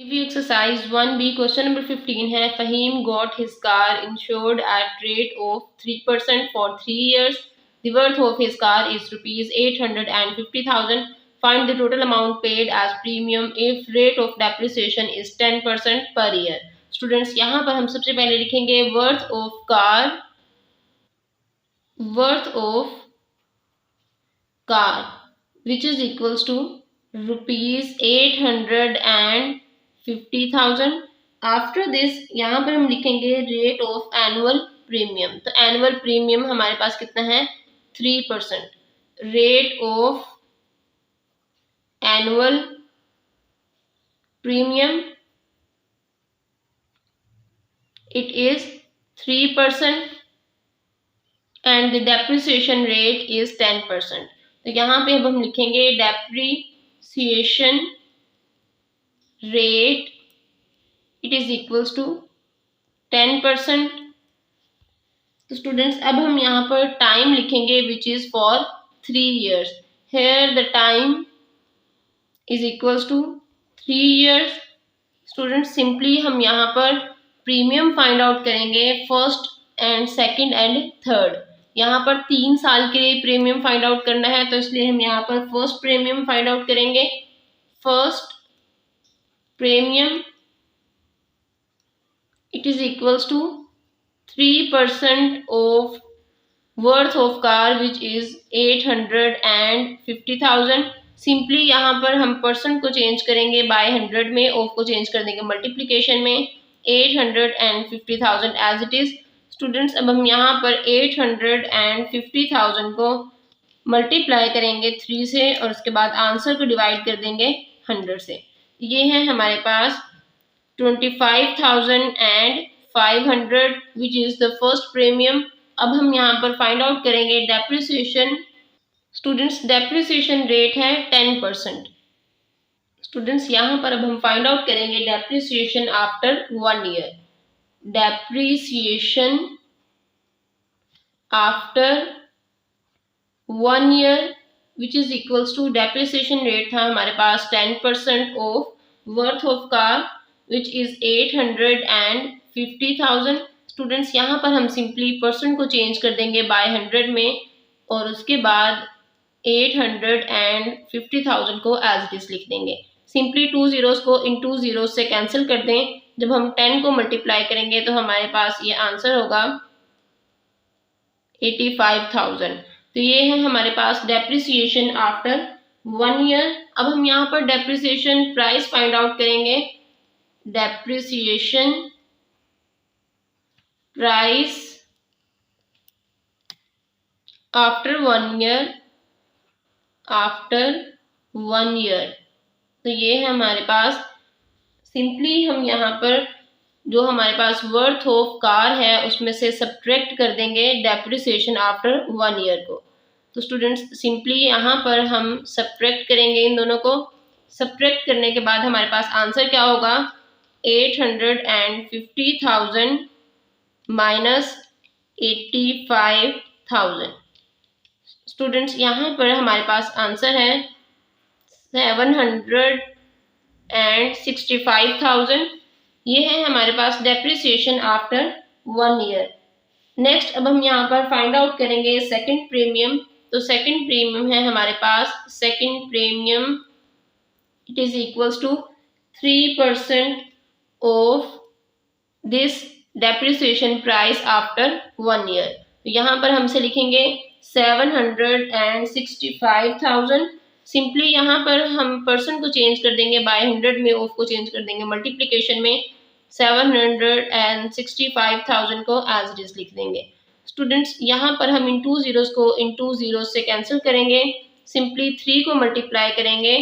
Review exercise 1B question number 15 है Faheem got his car insured at rate of 3% for 3 years. The worth of his car is rupees 850,000. Find the total amount paid as premium if rate of depreciation is 10% per year. Students यहाँ पर हम सबसे पहले लिखेंगे worth of car which is equals to rupees 850,000. After this यहाँ पर हम लिखेंगे रेट ऑफ एनुअल प्रीमियम. तो एनुअल प्रीमियम हमारे पास कितना है 3%. Rate of annual premium it is 3% and the depreciation rate is 10%. तो यहाँ पे अब हम लिखेंगे depreciation rate it is equals to 10%. तो स्टूडेंट्स अब हम यहाँ पर टाइम लिखेंगे which is for 3 years. Here the time is equals to 3 years. Students simply हम यहाँ पर प्रीमियम फाइंड आउट करेंगे first and second and third. यहाँ पर 3 साल के लिए प्रीमियम फाइंड आउट करना है तो इसलिए हम यहाँ पर फर्स्ट प्रीमियम फाइंड आउट करेंगे. First premium it is equals to 3% of worth of car which is 850,000. Simply यहाँ पर हम परसेंट को चेंज करेंगे बाय 100 में, ऑफ को चेंज कर देंगे मल्टीप्लीकेशन में. 850,000 एज इट इज. स्टूडेंट्स अब हम यहाँ पर 850,000 को मल्टीप्लाई करेंगे 3 से और उसके बाद आंसर को डिवाइड कर देंगे 100 से. ये है हमारे पास 25,500 which is the first premium. अब हम यहाँ पर फाइंड आउट करेंगे डेप्रिसिएशन. स्टूडेंट्स डेप्रिसिएशन रेट है 10%. स्टूडेंट्स यहाँ पर अब हम फाइंड आउट करेंगे depreciation after 1 year. Depreciation after 1 year which is equals to depreciation rate था हमारे पास 10% of worth of car which is 850,000. Students यहाँ पर हम सिंपली परसेंट को चेंज कर देंगे बाय 100 में और उसके बाद 850,000 को एज इट इज लिख देंगे. सिंपली 2 zeros को इन 2 zeros से कैंसिल कर दें. जब हम 10 को मल्टीप्लाई करेंगे तो हमारे पास ये आंसर होगा 85,000. तो ये है हमारे पास डेप्रिसिएशन आफ्टर 1 year. अब हम यहाँ पर डेप्रिसिएशन प्राइस फाइंड आउट करेंगे. Depreciation price after 1 year. तो ये है हमारे पास. सिंपली हम यहाँ पर जो हमारे पास वर्थ ऑफ कार है उसमें से सब्ट्रैक्ट कर देंगे डेप्रिसिएशन आफ्टर 1 year को. तो स्टूडेंट्स सिंपली यहाँ पर हम सब्ट्रैक्ट करेंगे इन दोनों को. सब्ट्रैक्ट करने के बाद हमारे पास आंसर क्या होगा 850,000 माइनस 85,000. स्टूडेंट्स यहाँ पर हमारे पास आंसर है 765,000. ये है हमारे पास डेप्रिसिएशन आफ्टर 1 year. नेक्स्ट अब हम यहाँ पर फाइंड आउट करेंगे सेकंड प्रीमियम. तो सेकंड प्रीमियम है हमारे पास second premium it is equals to 3% of this depreciation price after 1 year. तो यहाँ पर हमसे लिखेंगे 765,000. सिंपली यहाँ पर हम परसेंट को चेंज कर देंगे बाय 100 में, ऑफ को चेंज कर देंगे मल्टीप्लिकेशन में. 765,000 को एज इट इज लिख देंगे. स्टूडेंट्स यहाँ पर हम इन 2 zeros को इन 2 zeros से कैंसिल करेंगे. सिंपली 3 को मल्टीप्लाई करेंगे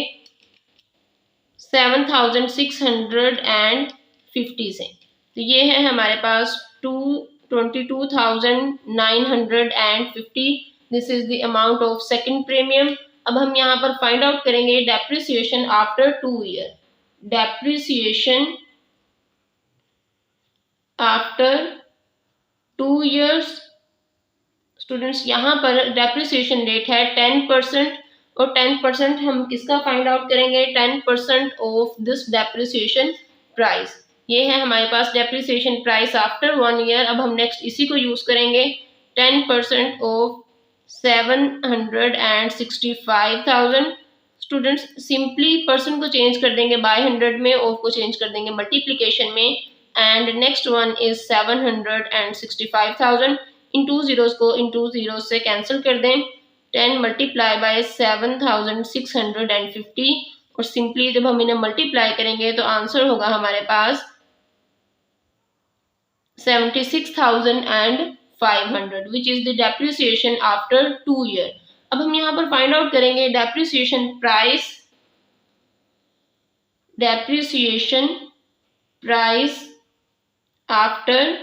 7,650 से. तो ये है हमारे पास 22,950. This is the amount of second premium. अब हम यहाँ पर फाइंड आउट करेंगे depreciation after 2 year. Depreciation after 2 years. Students यहाँ पर डेप्रिसिएशन रेट है 10% और 10% हम किसका फाइंड आउट करेंगे 10% ऑफ दिस डेप्रिसिएशन प्राइस। ये है हमारे पास डेप्रिसिएशन प्राइस आफ्टर 1 ईयर। अब हम नेक्स्ट इसी को यूज करेंगे। 10% ऑफ 765,000। स्टूडेंट्स सिंपली पर्सन को चेंज कर देंगे बाय 100 में, ऑफ को चेंज कर देंगे मल्टीप्लीकेशन में, and next one is 765,000। In two zeros को इन टू जीरो से कैंसिल कर दें। 10 मल्टीप्लाई बाय 7,650, और सिंपली जब हम इन्हें मल्टीप्लाई करेंगे तो आंसर होगा हमारे पास 76,500, विच is the depreciation after 2 year. अब हम यहाँ पर फाइंड आउट करेंगे depreciation price after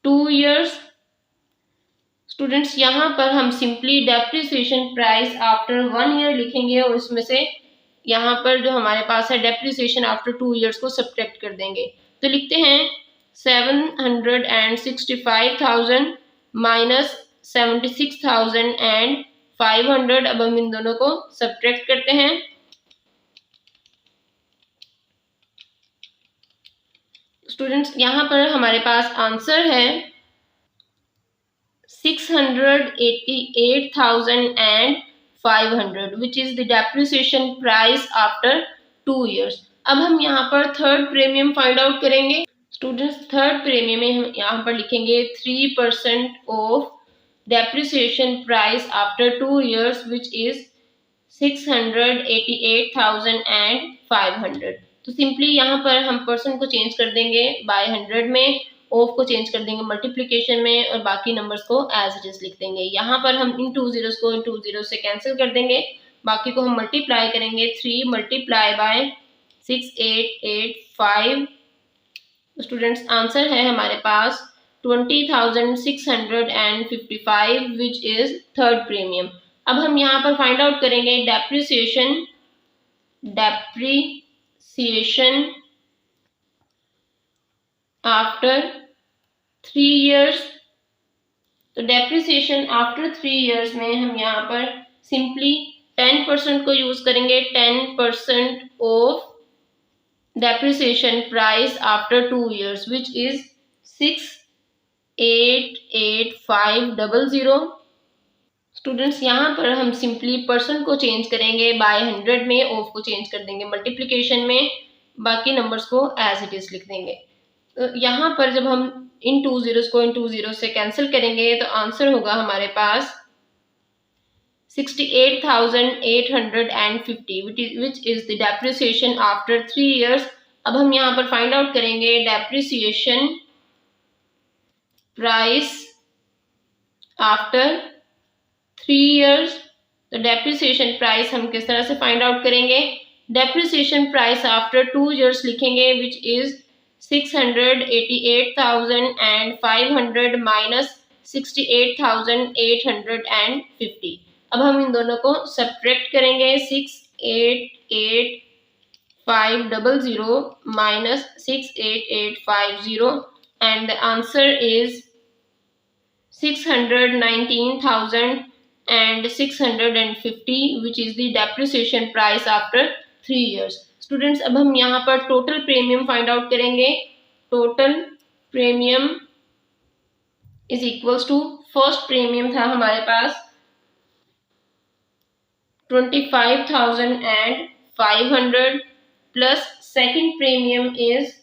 2 years. Students यहाँ पर हम simply depreciation price after 1 year लिखेंगे, और इसमें से यहाँ पर जो हमारे पास है डेप्रिसिएशन आफ्टर 2 ईयर्स को सब्ट्रैक्ट कर देंगे। तो लिखते हैं 765,000 माइनस 76,500। अब हम इन दोनों को सब्ट्रैक्ट करते हैं। स्टूडेंट्स यहाँ पर हमारे पास आंसर है 688,500, विच is the depreciation price after 2 years. अब हम यहाँ पर थर्ड प्रीमियम फाइंड आउट करेंगे। स्टूडेंट्स थर्ड प्रीमियम में हम यहाँ पर लिखेंगे 3% of depreciation price after 2 years, which is 688,500। तो सिंपली यहाँ पर हम पर्सन को चेंज कर देंगे बाय 100 में, ऑफ को चेंज कर देंगे मल्टीप्लिकेशन में, और बाकी नंबर्स को एज इट इज लिख देंगे। यहाँ पर हम इन टू जीरोस को इन टू जीरो से कैंसिल कर देंगे, बाकी को हम मल्टीप्लाई करेंगे। 3 मल्टीप्लाई बाय 6885। स्टूडेंट्स आंसर है हमारे पास 20,655, विच इज थर्ड प्रीमियम। अब हम यहाँ पर फाइंड आउट करेंगे डेप्रिसिएशन आफ्टर 3 ईयर्स। तो डेप्रिसिएशन आफ्टर 3 ईयर्स में हम यहाँ पर सिंपली 10% को यूज करेंगे। 10% of depreciation price after 2 years, which is 688,500। Students यहाँ पर हम सिंपली पर्सन को चेंज करेंगे बाय 100 में, ऑफ को चेंज कर देंगे मल्टीप्लिकेशन में, बाकी नंबर्स को एज इट इज लिख देंगे। तो यहाँ पर जब हम इन टू जीरोस को इन टू जीरो से कैंसिल करेंगे तो आंसर होगा हमारे पास 68,850, विच is the depreciation after 3 years. अब हम यहाँ पर फाइंड आउट करेंगे डेप्रिसिएशन प्राइस आफ्टर 3 ईयर्स। तो डेप्रिसिएशन प्राइस हम किस तरह से फाइंड आउट करेंगे? डेप्रिसिएशन प्राइस आफ्टर 2 ईयर्स लिखेंगे, विच इज 688,500 माइनस 68,850। अब हम इन दोनों को सब्ट्रैक्ट करेंगे। 688,500 minus 68850, and the answer is 619,650, which is the depreciation price after 3 years. Students अब हम यहाँ पर टोटल प्रीमियम फाइंड आउट करेंगे। Total premium is equals to, first premium था हमारे पास 25,500 plus second premium is,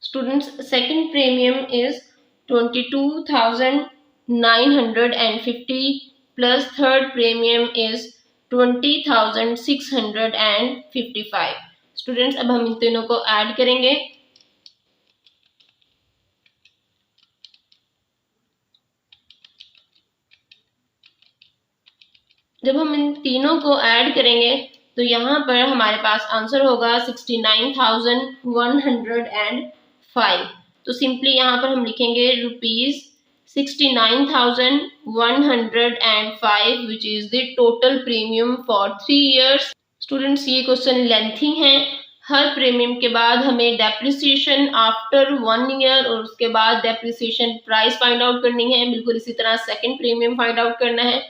students second premium is 22,950 plus third premium is 20,655। Students अब हम इन तीनों को ऐड करेंगे। जब हम इन तीनों को ऐड करेंगे तो यहाँ पर हमारे पास आंसर होगा 69,105। तो सिंपली यहाँ पर हम लिखेंगे ₹69,105, विच is the total premium for 3 years. Students ये क्वेश्चन लेंथी हैं। हर प्रीमियम के बाद हमें डेप्रिसिएशन आफ्टर 1 ईयर और उसके बाद डेप्रिसिएशन प्राइस फाइंड आउट करनी है। बिल्कुल इसी तरह सेकंड प्रीमियम फाइंड आउट करना है।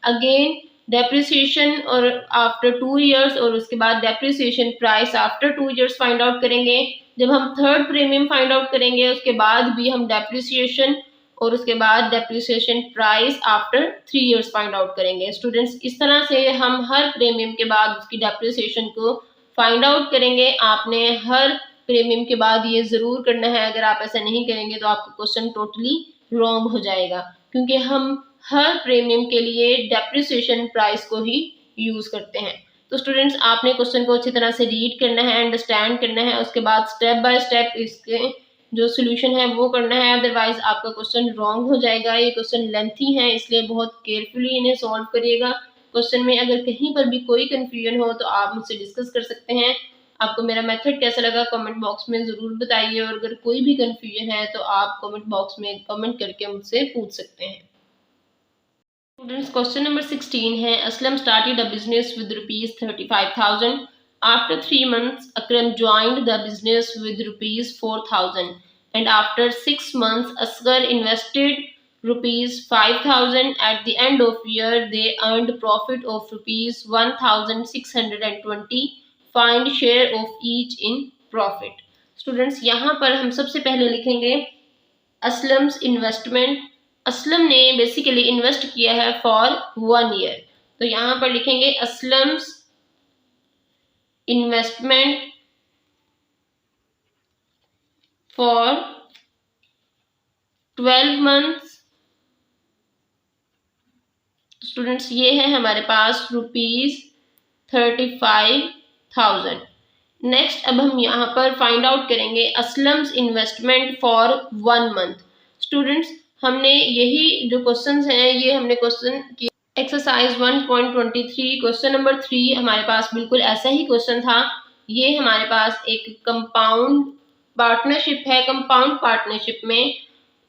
अगेन डेप्रिसिएशन और आफ्टर 2 ईयर्स, और उसके बाद depreciation price after 2 years find out करेंगे। जब हम थर्ड प्रीमियम फाइंड आउट करेंगे उसके बाद भी हम डेप्रिसिएशन और उसके बाद depreciation price after 3 years find out करेंगे। स्टूडेंट्स, इस तरह से हम हर प्रीमियम के बाद उसकी डेप्रिसिएशन को फाइंड आउट करेंगे। आपने हर प्रीमियम के बाद ये ज़रूर करना है। अगर आप ऐसा नहीं करेंगे तो आपका क्वेश्चन टोटली रॉन्ग हो जाएगा, क्योंकि हम हर प्रीमियम के लिए डेप्रिसिएशन प्राइस को ही यूज़ करते हैं। तो स्टूडेंट्स, आपने क्वेश्चन को अच्छी तरह से रीड करना है, अंडरस्टैंड करना है, उसके बाद स्टेप बाय स्टेप इसके जो सोल्यूशन है वो करना है, अदरवाइज आपका क्वेश्चन रॉन्ग हो जाएगा। ये क्वेश्चन लेंथी है, इसलिए बहुत केयरफुली इन्हें सॉल्व करिएगा। क्वेश्चन में अगर कहीं पर भी कोई कंफ्यूजन हो तो आप मुझसे डिस्कस कर सकते हैं। आपको मेरा मेथड कैसा लगा कमेंट बॉक्स में ज़रूर बताइए, और अगर कोई भी कंफ्यूजन है तो आप कमेंट बॉक्स में कमेंट करके मुझसे पूछ सकते हैं। स्टूडेंट्स, क्वेश्चन नंबर 16 है, Aslam started a business with ₹35,000। After 3 months Akram joined the business with ₹4,000 and after 6 months Asghar invested ₹5,000. At the end of year they earned profit of ₹1,620. Find share of each in profit. Students, यहाँ पर हम सबसे पहले लिखेंगे Aslam's investment. Aslam ने basically invest किया है for 1 year, तो यहाँ पर लिखेंगे Aslam's investment for 12 months। Students, ये है हमारे पास ₹35,000। नेक्स्ट, अब हम यहाँ पर फाइंड आउट करेंगे Aslam's investment for 1 month। Students, हमने यही जो क्वेश्चंस हैं ये हमने क्वेश्चन की एक्सरसाइज 1.23 क्वेश्चन नंबर 3 हमारे पास बिल्कुल ऐसा ही क्वेश्चन था। ये हमारे पास एक कंपाउंड पार्टनरशिप है। कंपाउंड पार्टनरशिप में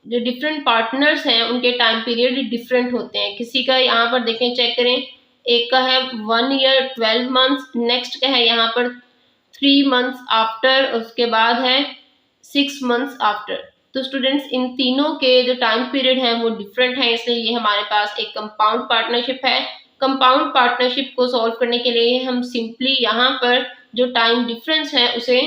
जो डिफरेंट पार्टनर्स हैं उनके टाइम पीरियड डिफरेंट होते हैं। किसी का यहाँ पर देखें, चेक करें, एक का है 1 ईयर 12 months, नेक्स्ट का है यहाँ पर 3 months आफ्टर, उसके बाद है 6 months आफ्टर। तो स्टूडेंट्स, इन तीनों के जो टाइम पीरियड हैं वो डिफरेंट हैं, इसलिए ये हमारे पास एक कंपाउंड पार्टनरशिप है। कंपाउंड पार्टनरशिप को सॉल्व करने के लिए हम सिंपली यहाँ पर जो टाइम डिफरेंस है उसे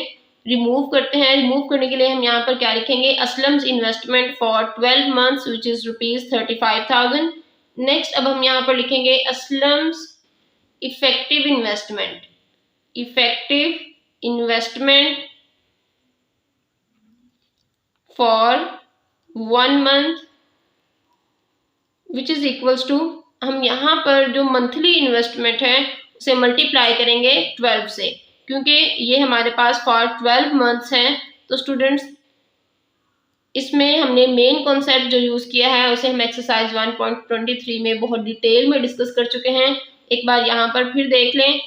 रिमूव करते हैं। रिमूव करने के लिए हम यहाँ पर क्या लिखेंगे, Aslam's investment for 12 months which is ₹35,000। Next, अब हम यहाँ पर लिखेंगे Aslam's effective investment. Effective investment for 1 month which is equals to, हम यहाँ पर जो मंथली इन्वेस्टमेंट है उसे मल्टीप्लाई करेंगे 12 से, क्योंकि ये हमारे पास फॉर 12 months हैं। तो स्टूडेंट्स, इसमें हमने मेन कॉन्सेप्ट जो यूज़ किया है उसे हम एक्सरसाइज 1.23 में बहुत डिटेल में डिस्कस कर चुके हैं। एक बार यहाँ पर फिर देख लें।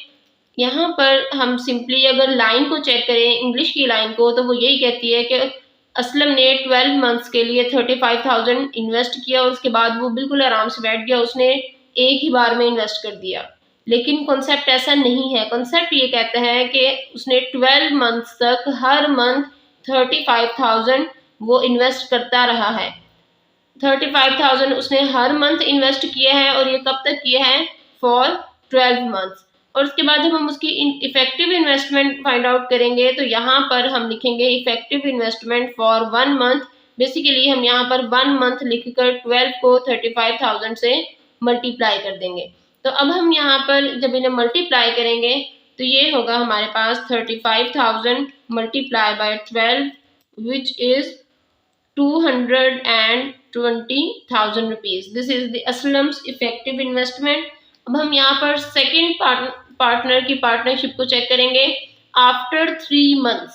यहाँ पर हम सिंपली अगर लाइन को चेक करें, इंग्लिश की लाइन को, तो वो यही कहती है कि असलम ने 12 months के लिए 35,000 इन्वेस्ट किया और उसके बाद वो बिल्कुल आराम से बैठ गया, उसने एक ही बार में इन्वेस्ट कर दिया। लेकिन कॉन्सेप्ट ऐसा नहीं है। कॉन्सेप्ट ये कहता है कि उसने 12 months तक हर मंथ 35,000 वो इन्वेस्ट करता रहा है। 35,000 उसने हर मंथ इन्वेस्ट किया है, और ये कब तक किया है, फॉर 12 months। और उसके बाद जब हम उसकी इफेक्टिव इन्वेस्टमेंट फाइंड आउट करेंगे तो यहाँ पर हम लिखेंगे effective investment for 1 month। Basically हम यहाँ पर 1 month लिखकर 12 को 35,000 से मल्टीप्लाई कर देंगे। तो अब हम यहाँ पर जब इन्हें मल्टीप्लाई करेंगे तो ये होगा हमारे पास 35,000 multiply by 12 which is 220,000 rupees. This is the Aslam's effective investment. अब हम यहाँ पर सेकेंड पार्टनर की पार्टनरशिप को चेक करेंगे। आफ्टर 3 months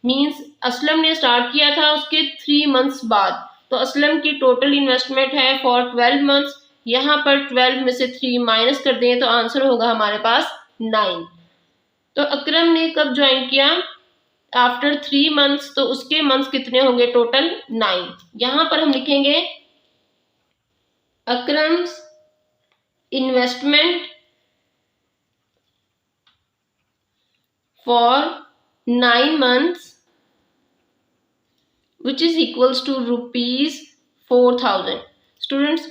मीन्स असलम ने स्टार्ट किया था उसके 3 months बाद, तो असलम की टोटल इन्वेस्टमेंट है फॉर 12 months। यहाँ पर 12 में से 3 माइनस कर दें तो आंसर होगा हमारे पास 9। तो अकरम ने कब ज्वाइन किया, आफ्टर 3 months, तो उसके मंथ्स कितने होंगे, टोटल 9। यहाँ पर हम लिखेंगे Akram's investment for 9 months which is equals to ₹4,000। Students,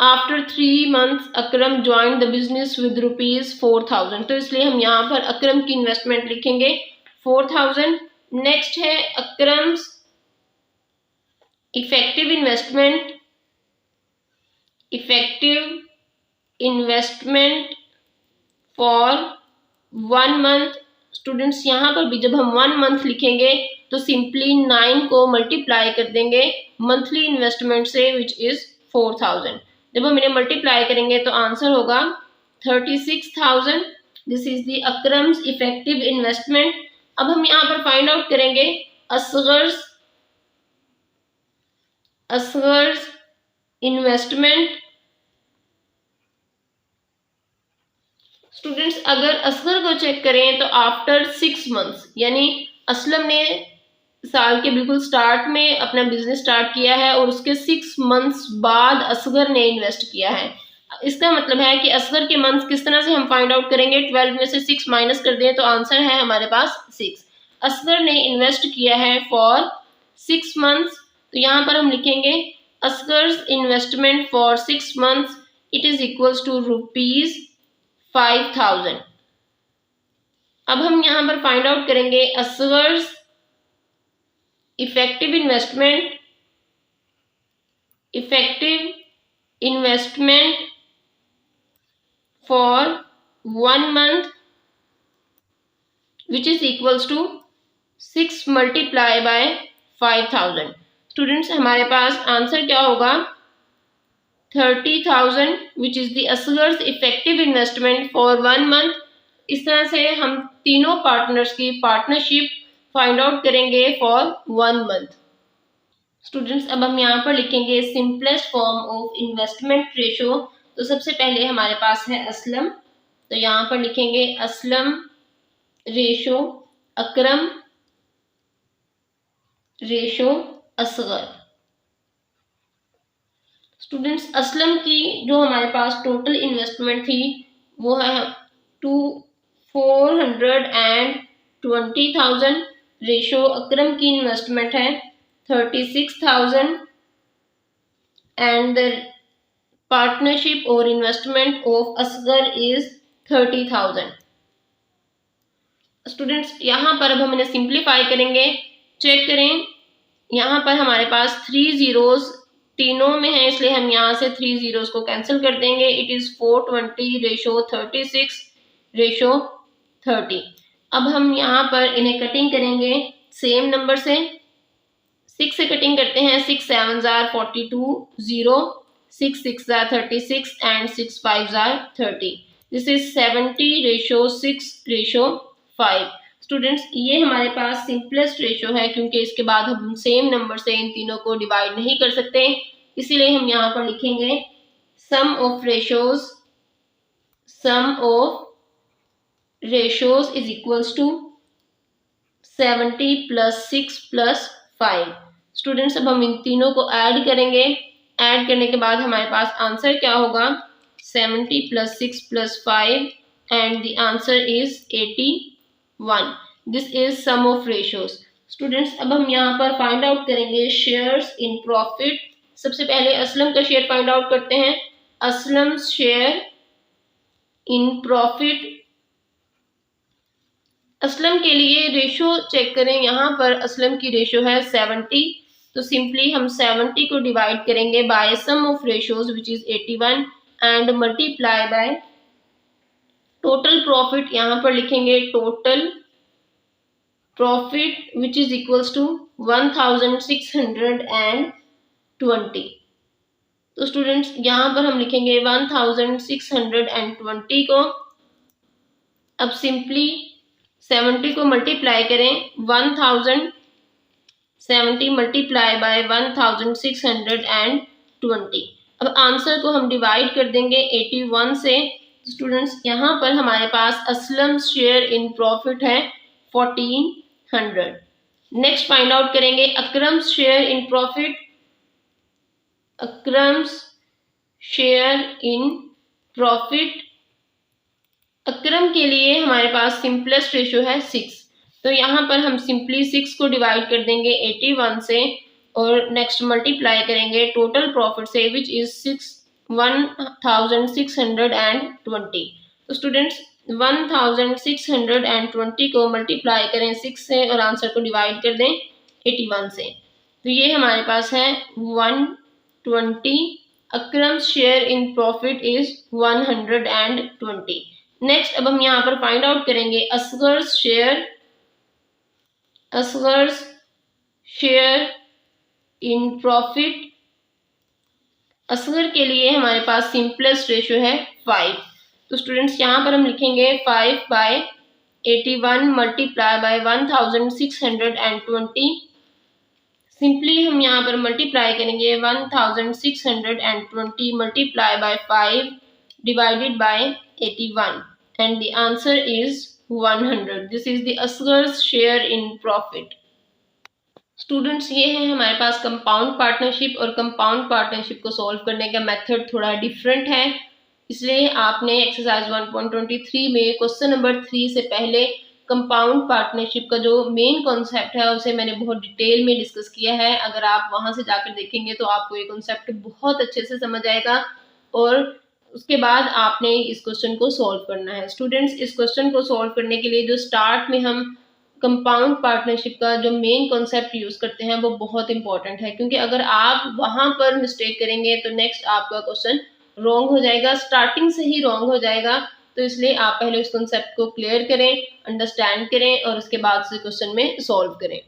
after 3 months Akram join the business with ₹4,000। तो इसलिए हम यहाँ पर अकरम की इन्वेस्टमेंट लिखेंगे 4,000। नेक्स्ट है Akram's effective investment for 1 month। Students यहाँ पर भी जब हम 1 month लिखेंगे तो सिंपली 9 को मल्टीप्लाई कर देंगे मंथली इन्वेस्टमेंट से विच इज 4,000। जब हम इन्हें मल्टीप्लाई करेंगे तो आंसर होगा 36,000। This is the Akram's effective investment. अब हम यहाँ पर फाइंड आउट करेंगे असगर्स इन्वेस्टमेंट। स्टूडेंट्स अगर असगर को चेक करें तो आफ्टर 6 months, यानी असलम ने साल के बिल्कुल स्टार्ट में अपना बिजनेस स्टार्ट किया है और उसके 6 months बाद असगर ने इन्वेस्ट किया है। इसका मतलब है कि असगर के मंथ्स किस तरह से हम फाइंड आउट करेंगे, 12 में से 6 माइनस कर दें तो आंसर है हमारे पास 6। असगर ने इन्वेस्ट किया है फॉर 6 months, तो यहाँ पर हम लिखेंगे Asghar's investment for 6 months it is equals to ₹5,000। अब हम यहाँ पर फाइंड आउट करेंगे Asghar's effective investment for 1 month which is equals to 6 multiply by 5,000। Students हमारे पास आंसर क्या होगा 30,000 which is the Asghar's effective investment for 1 month। इस तरह से हम तीनों पार्टनर्स की पार्टनरशिप फाइंड आउट करेंगे फॉर 1 month। स्टूडेंट्स अब हम यहाँ पर लिखेंगे simplest form of investment ratio. तो सबसे पहले हमारे पास है असलम, तो यहाँ पर लिखेंगे असलम रेशो अकरम रेशो असगर। स्टूडेंट्स असलम की जो हमारे पास टोटल इन्वेस्टमेंट थी वो है 420,000। रेशो अकरम की इन्वेस्टमेंट है 36,000 एंड द पार्टनरशिप और investment of Asgar is 30,000। Students यहाँ पर अब हम इन्हें सिंप्लीफाई करेंगे। चेक करें यहाँ पर हमारे पास 3 zeros तीनों में है, इसलिए हम यहाँ से 3 zeros को कैंसिल कर देंगे। It is 420 ratio 36 ratio 30। अब हम यहाँ पर इन्हें कटिंग करेंगे सेम नंबर से। 6 से कटिंग करते हैं, 6 7s are 42, 0, 6 6s are 36 and 6 5s are 30। This is 70 ratio 6 ratio 5। Students ये हमारे पास सिंपलेस्ट रेशो है क्योंकि इसके बाद हम सेम नंबर से इन तीनों को डिवाइड नहीं कर सकते, इसीलिए हम यहाँ पर लिखेंगे sum of ratios is equals to 70 + 6 + 5। Students अब हम इन तीनों को ऐड करेंगे। ऐड करने के बाद हमारे पास आंसर क्या होगा 70 + 6 + 5 and the answer is 81। This is sum of ratios. Students अब हम यहाँ पर फाइंड आउट करेंगे शेयर्स इन प्रॉफिट। सबसे पहले असलम का शेयर फाइंड आउट करते हैं। Aslam share in profit. Aslam के लिए रेशो चेक करें, यहाँ पर असलम की रेशो है 70, तो सिंपली हम 70 को डिवाइड करेंगे by sum of ratios which is 81 and multiply by total profit. यहाँ पर लिखेंगे total profit which is equals to 1620। तो स्टूडेंट्स यहाँ पर हम लिखेंगे 1620 को। अब सिंपली 70 को मल्टीप्लाई करें 1070 मल्टीप्लाई बाय 1620। अब आंसर को हम डिवाइड कर देंगे 81 से। स्टूडेंट्स यहाँ पर हमारे पास असलम शेयर इन प्रॉफिट है 1400। नेक्स्ट फाइंड आउट करेंगे Akram's share in profit. Akram's share in profit. Akram के लिए हमारे पास सिंपलेस्ट रेशो है 6, तो यहाँ पर हम सिंपली 6 को डिवाइड कर देंगे 81 से और नेक्स्ट मल्टीप्लाई करेंगे टोटल प्रॉफिट से विच इज 1620। तो स्टूडेंट्स 1620 को मल्टीप्लाई करें 6 से और आंसर को डिवाइड कर दें 81 से। तो ये हमारे पास है 120। Akram's share in profit is 120। Next अब हम यहाँ पर फाइंड आउट करेंगे Asghar's share in profit. Asghar के लिए हमारे पास सिंपलेस्ट रेशियो है 5। तो स्टूडेंट्स यहाँ पर हम लिखेंगे 5/81 मल्टीप्लाई बाय 1620। सिंपली हम यहाँ पर मल्टीप्लाई करेंगे 1620 multiply by 5 divided by 81 and the answer is 100। This is the Asghar's share in profit. Students ये है हमारे पास कंपाउंड पार्टनरशिप, और कंपाउंड पार्टनरशिप को सॉल्व करने का मेथड थोड़ा डिफरेंट है, इसलिए आपने एक्सरसाइज 1.23 में क्वेश्चन नंबर 3 से पहले कंपाउंड पार्टनरशिप का जो मेन कॉन्सेप्ट है उसे मैंने बहुत डिटेल में डिस्कस किया है। अगर आप वहां से जाकर देखेंगे तो आपको ये कॉन्सेप्ट बहुत अच्छे से समझ आएगा, और उसके बाद आपने इस क्वेश्चन को सॉल्व करना है। स्टूडेंट्स इस क्वेश्चन को सॉल्व करने के लिए जो स्टार्ट में हम कंपाउंड पार्टनरशिप का जो मेन कॉन्सेप्ट यूज करते हैं वो बहुत इंपॉर्टेंट है, क्योंकि अगर आप वहां पर मिस्टेक करेंगे तो नेक्स्ट आपका क्वेश्चन रॉन्ग हो जाएगा, स्टार्टिंग से ही रॉन्ग हो जाएगा। तो इसलिए आप पहले उस कॉन्सेप्ट को क्लियर करें, अंडरस्टैंड करें और उसके बाद से क्वेश्चन में सॉल्व करें।